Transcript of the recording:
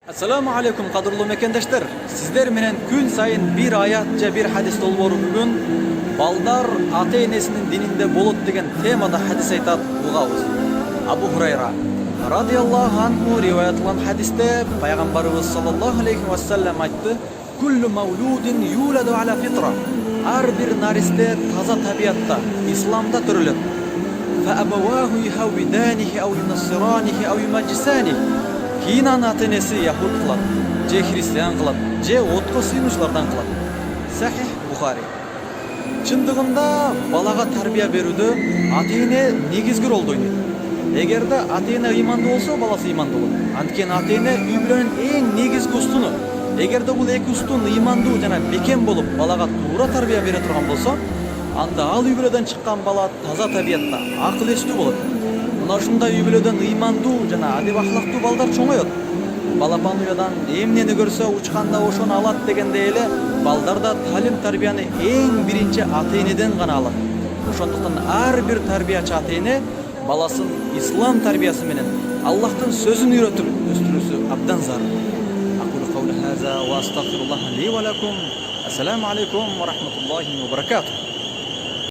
Assalamu alaikum qadırlı mekendeshler. Sizler menen gün sayın bir ayat же bir hadis dolboru бүгүн балдар ата-энесинин dininde болот деген темада hadis айтат угабыз. Абу Хурайра радияллаху анху риваят кылган хадисте пайгамбарыбыз саллаллаху алейхи ва саллям айтты: "Kullu mawludin yuladu ala fitra." Ар бир наристе таза табиатта, исламда төрөлөт. Fa abawahu yuhawidanihi aw yunassiranihi aw yumajjisanihi. Кейін ата-энеси яхуд кылат, же христиан кылат, же отко сыйынуучулардан кылат. Сахих Бухари. Чындыгында балага тарбия берүүдө ата-эне негизги ролду ойнойт. Эгерде ата-эне ыймандуу болсо, баласы ыймандуу болот. Анткени ата-эне үй бүлөнүн эң негизги устуну. Эгерде бул эки устун ыймандуу жана бекем болуп, балага туура тарбия бере турган болсо, анда ал үй бүлөдөн чыккан бала таза табиятта, акыл эстүү болот. Мына ушундай үй бүлөдөн ыймандуу жана адеп ахлактуу балдар чоңоет. Балапан уядан эмнени көрсө учканда ошону алат дегендей эле балдар да талим тарбияны эң биринчи ата-энеден гана алат. Ошондуктан ар бир тарбиячы ата-эне баласын ислам тарбиясы менен Аллахтын сөзүн үйрөтүп өстүрүүсү абдан зарыл. Aqulu qawli hadha wa astaghfirullah li wa lakum. Assalamu alaykum wa rahmatullahi wa barakatuh.